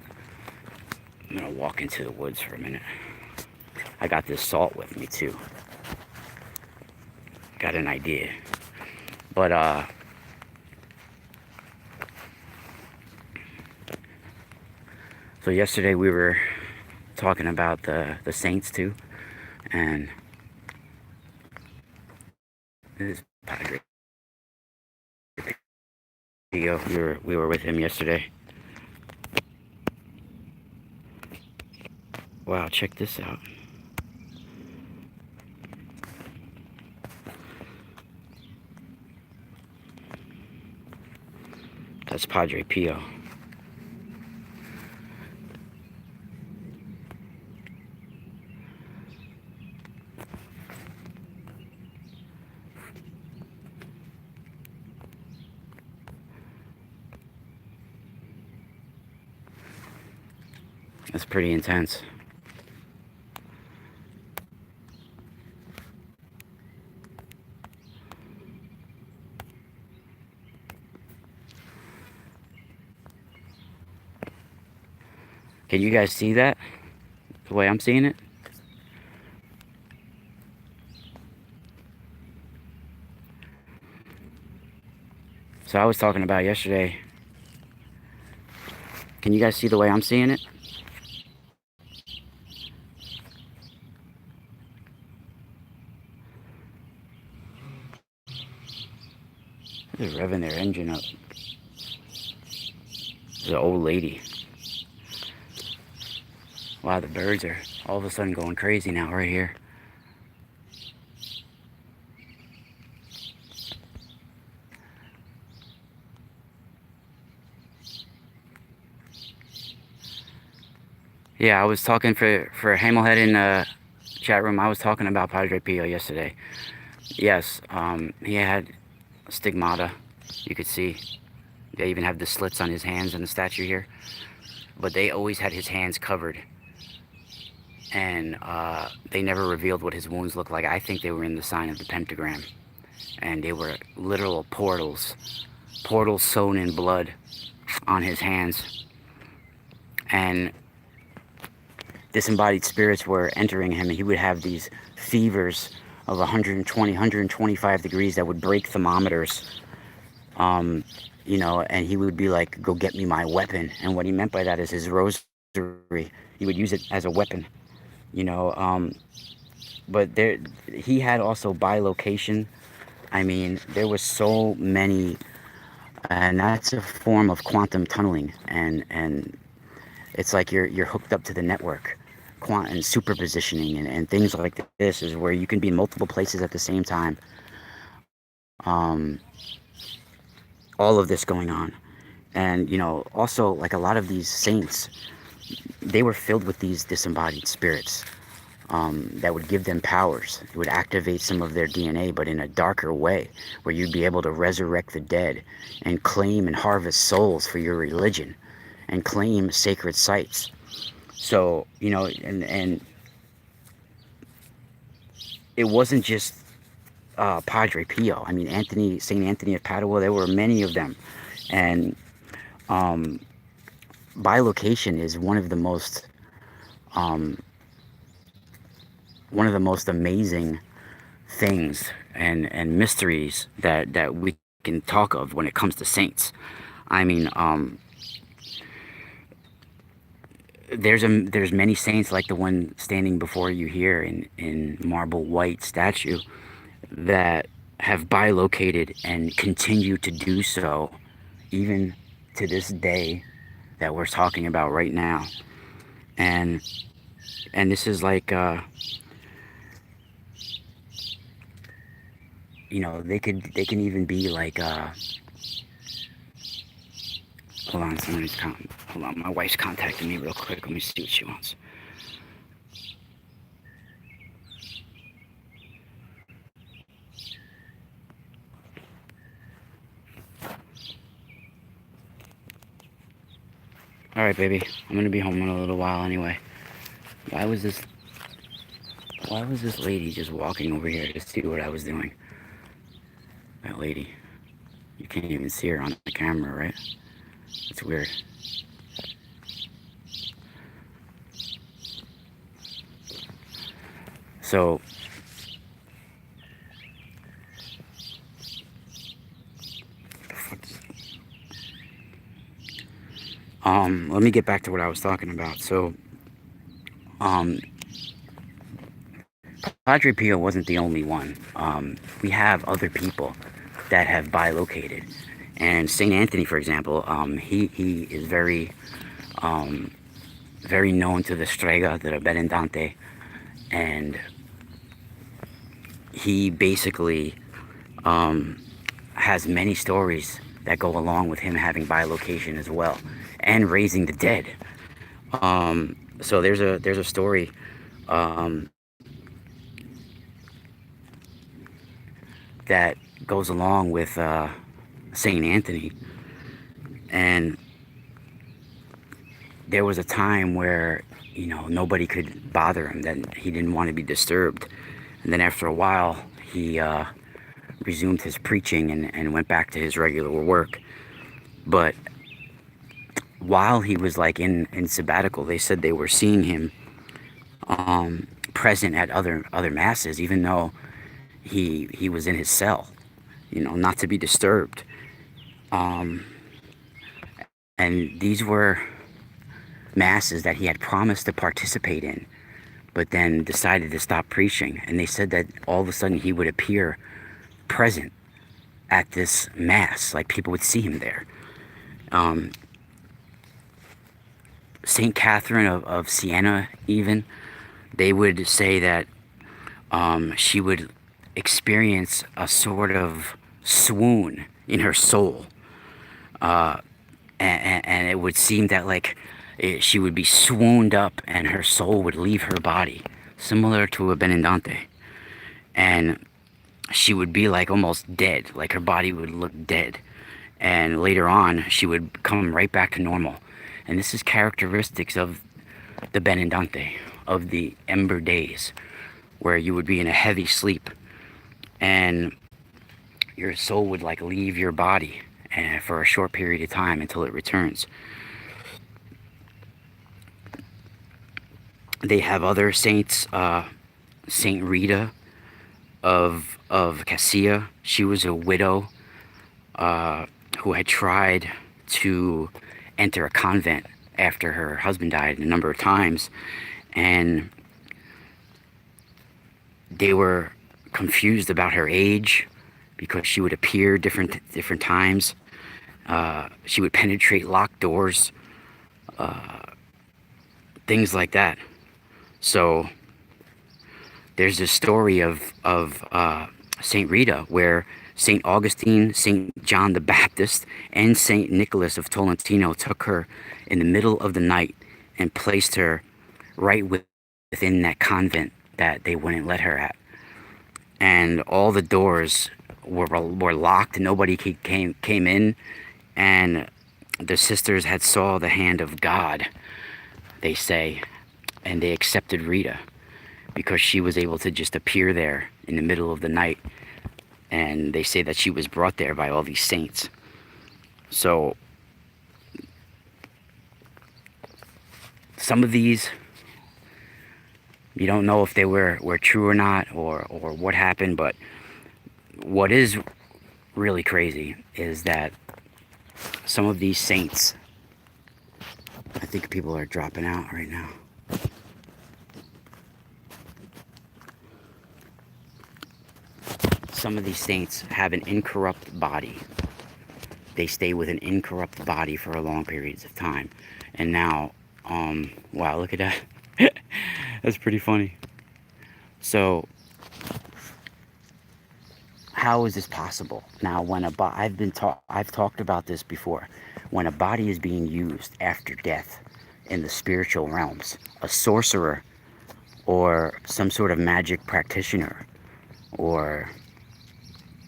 I'm gonna walk into the woods for a minute. I got this salt with me too. Got an idea. But so yesterday we were talking about the saints too, and this is Padre Pio. We were with him yesterday. Wow, check this out. That's Padre Pio. That's pretty intense. Can you guys see that? The way I'm seeing it? So I was talking about yesterday. Can you guys see the way I'm seeing it? They're revving their engine up. There's an old lady. Wow, the birds are all of a sudden going crazy now right here. Yeah, I was talking for Hammelhead in chat room. I was talking about Padre Pio yesterday. Yes, he had stigmata. You could see. They even have the slits on his hands in the statue here. But they always had his hands covered. And they never revealed what his wounds looked like. I think they were in the sign of the pentagram. And they were literal portals. Portals sewn in blood on his hands. And disembodied spirits were entering him, and he would have these fevers of 120, 125 degrees that would break thermometers. You know, and he would be like, go get me my weapon. And what he meant by that is his rosary. He would use it as a weapon, you know. But he had also bilocation. I mean, there was so many, and that's a form of quantum tunneling. And it's like you're hooked up to the network. And superpositioning and things like this is where you can be in multiple places at the same time. All of this going on. And, you know, also, like a lot of these saints, they were filled with these disembodied spirits that would give them powers. It would activate some of their DNA, but in a darker way, where you'd be able to resurrect the dead and claim and harvest souls for your religion and claim sacred sites. So, you know, and it wasn't just Padre Pio. I mean, Saint Anthony of Padua, there were many of them. And bilocation is one of the most amazing things and mysteries that we can talk of when it comes to saints. I mean, there's many saints like the one standing before you here in marble white statue that have bilocated and continue to do so even to this day that we're talking about right now. And this is like you know, they can even be like hold on, hold on, my wife's contacting me real quick. Let me see what she wants. All right, baby, I'm gonna be home in a little while anyway. Why was this lady just walking over here to see what I was doing? That lady, you can't even see her on the camera, right? It's weird. So let me get back to what I was talking about. So Padre Pio wasn't the only one. We have other people that have bilocated. And Saint Anthony, for example, he is very very known to the Strega, the Benedante, and he basically has many stories that go along with him having bilocation as well, and raising the dead. So there's a story that goes along with Saint Anthony, and there was a time where, you know, nobody could bother him, that he didn't want to be disturbed. And then after a while, he resumed his preaching and went back to his regular work. But while he was like in sabbatical, they said they were seeing him present at other masses, even though he was in his cell, you know, not to be disturbed. And these were masses that he had promised to participate in, but then decided to stop preaching. And they said that all of a sudden he would appear present at this mass, like people would see him there. Saint Catherine of Siena, even, they would say that she would experience a sort of swoon in her soul, and it would seem that like she would be swooned up and her soul would leave her body, similar to a Benindante, and she would be like almost dead, like her body would look dead, and later on she would come right back to normal. And this is characteristics of the Benindante, of the ember days, where you would be in a heavy sleep and your soul would like leave your body for a short period of time until it returns. They have other saints, Saint Rita of Cassia. She was a widow who had tried to enter a convent after her husband died a number of times, and they were confused about her age because she would appear different times. She would penetrate locked doors, things like that. So there's this story of Saint Rita where Saint Augustine, Saint John the Baptist, and Saint Nicholas of Tolentino took her in the middle of the night and placed her right within that convent that they wouldn't let her at. And all the doors were locked, nobody came in, and the sisters had saw the hand of God, they say, and they accepted Rita because she was able to just appear there in the middle of the night. And they say that she was brought there by all these saints. So some of these, you don't know if they were true or not, or what happened, but what is really crazy is that some of these saints, I think people are dropping out right now. Some of these saints have an incorrupt body. They stay with an incorrupt body for a long periods of time. And now, wow, look at that. That's pretty funny. So, how is this possible? Now, when I've talked about this before. When a body is being used after death in the spiritual realms, a sorcerer or some sort of magic practitioner or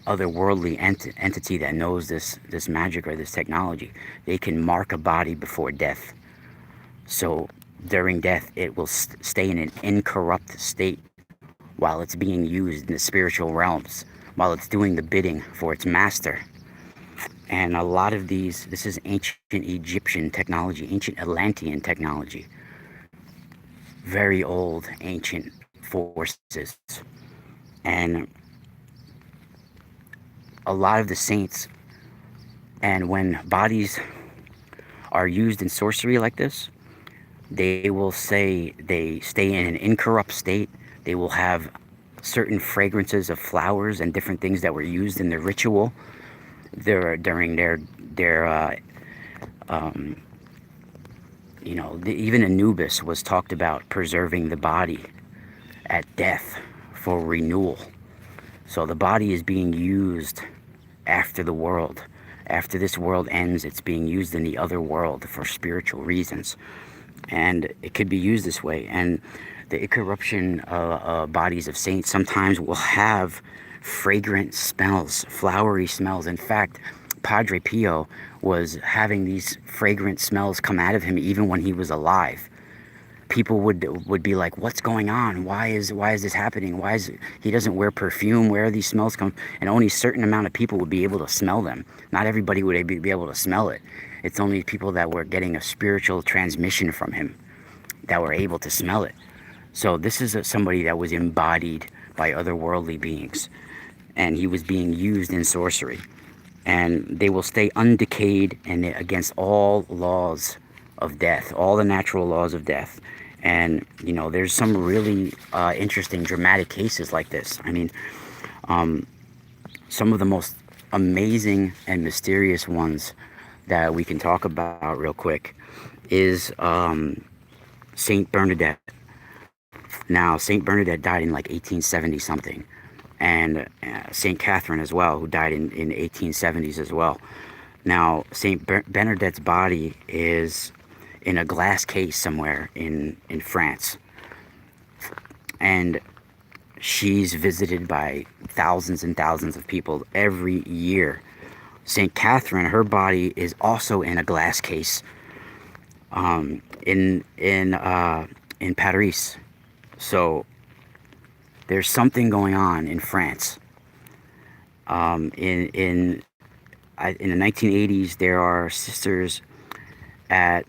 otherworldly entity that knows this magic or this technology, they can mark a body before death. So during death, it will stay in an incorrupt state while it's being used in the spiritual realms, while it's doing the bidding for its master. And a lot of these, this is ancient Egyptian technology, ancient Atlantean technology, very old ancient forces. And a lot of the saints, and when bodies are used in sorcery like this, they will say they stay in an incorrupt state. They will have certain fragrances of flowers and different things that were used in the ritual during their even Anubis was talked about preserving the body at death for renewal. So the body is being used after the world. After this world ends, it's being used in the other world for spiritual reasons. And it could be used this way. And the incorruption bodies of saints sometimes will have fragrant smells, flowery smells. In fact, Padre Pio was having these fragrant smells come out of him even when he was alive. People would be like, what's going on? Why is this happening? He doesn't wear perfume? Where are these smells come? And only a certain amount of people would be able to smell them. Not everybody would be able to smell it. It's only people that were getting a spiritual transmission from him that were able to smell it. So this is somebody that was embodied by otherworldly beings, and he was being used in sorcery. And they will stay undecayed and against all laws of death, all the natural laws of death. And there's some really interesting dramatic cases like this. I mean, some of the most amazing and mysterious ones that we can talk about real quick is Saint Bernadette. Now, Saint Bernadette died in like 1870 something, and Saint Catherine as well, who died in 1870s as well. Now, Saint Bernadette's body is in a glass case somewhere in France, and she's visited by thousands and thousands of people every year. Saint Catherine, her body is also in a glass case, in Paris. So there's something going on in France. In the 1980s, there are sisters at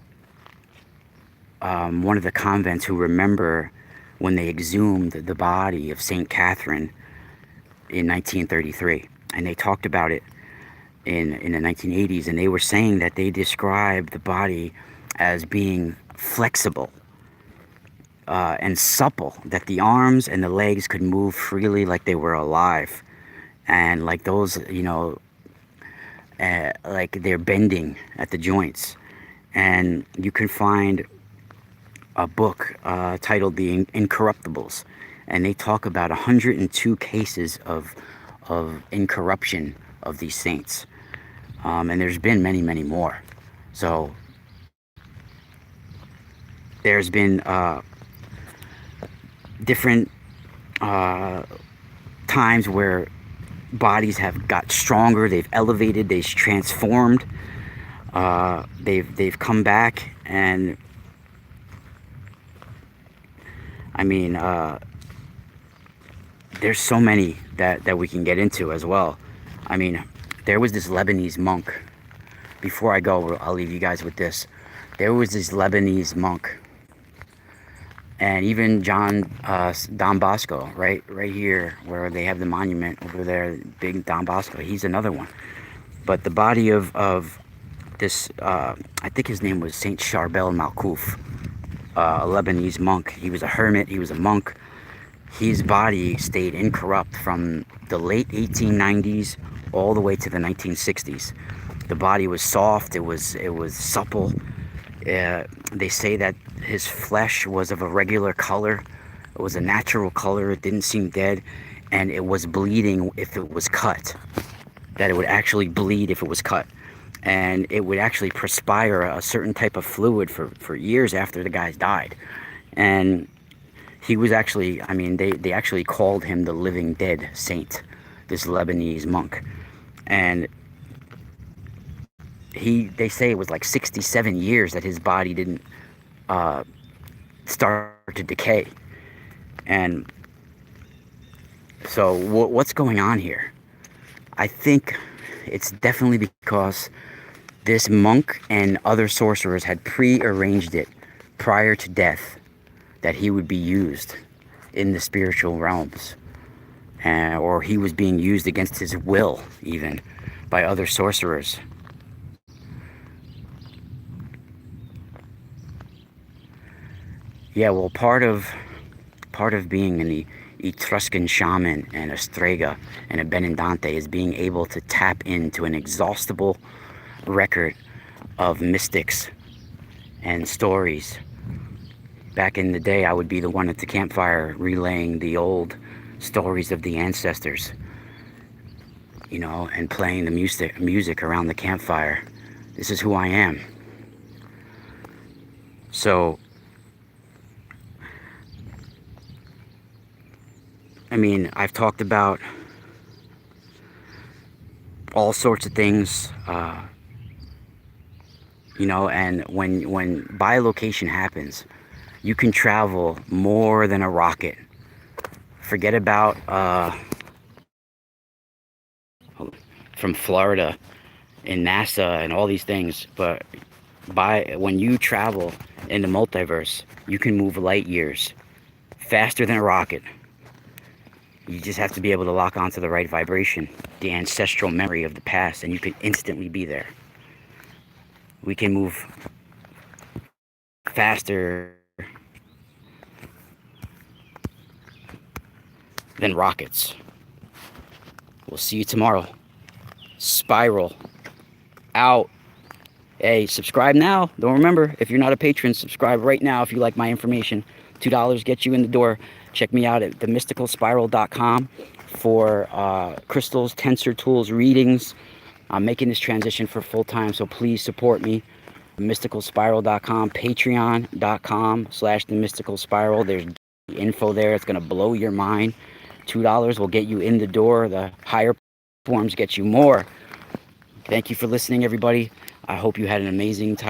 one of the convents who remember when they exhumed the body of Saint Catherine in 1933, and they talked about it in the 1980s, and they were saying that they described the body as being flexible and supple, that the arms and the legs could move freely like they were alive, and like those, like they're bending at the joints. And you can find a book titled The Incorruptibles, and they talk about 102 cases of incorruption of these saints, and there's been many, many more. So there's been different times where bodies have got stronger, they've elevated, they've transformed, they've come back, and I mean, there's so many that we can get into as well. I mean, there was this Lebanese monk. Before I go, I'll leave you guys with this. There was this Lebanese monk, and even Don Bosco, right here where they have the monument over there, big Don Bosco. He's another one. But the body of this, I think his name was Saint Charbel Malkouf, a Lebanese monk. He was a hermit. He was a monk. His body stayed incorrupt from the late 1890s all the way to the 1960s. The body was soft. It was supple. They say that his flesh was of a regular color. It was a natural color. It didn't seem dead, and it was bleeding if it was cut. That it would actually bleed if it was cut, and it would actually perspire a certain type of fluid for years after the guys died. And he was actually, I mean, they actually called him the living dead saint, this Lebanese monk. And they say it was like 67 years that his body didn't start to decay. And so what's going on here? I think it's definitely because this monk and other sorcerers had pre-arranged it prior to death that he would be used in the spiritual realms, or he was being used against his will even by other sorcerers. Yeah, well, part of being an Etruscan shaman and a strega and a benedante is being able to tap into an exhaustible record of mystics and stories. Back in the day, I would be the one at the campfire relaying the old stories of the ancestors, and playing the music around the campfire. This is who I am. So, I mean, I've talked about all sorts of things, and when bilocation happens, you can travel more than a rocket. Forget about from Florida and NASA and all these things, but when you travel in the multiverse, you can move light years faster than a rocket. You just have to be able to lock onto the right vibration, the ancestral memory of the past, and you can instantly be there. We can move faster than rockets. We'll see you tomorrow. Spiral out. Hey, subscribe now. Don't remember, if you're not a patron, subscribe right now if you like my information. $2 gets you in the door. Check me out at themysticalspiral.com for crystals, tensor tools, readings. I'm making this transition for full time, so please support me. Mysticalspiral.com, patreon.com/themysticalspiral. There's info there. It's going to blow your mind. $2 will get you in the door. The higher forms get you more. Thank you for listening, everybody. I hope you had an amazing time.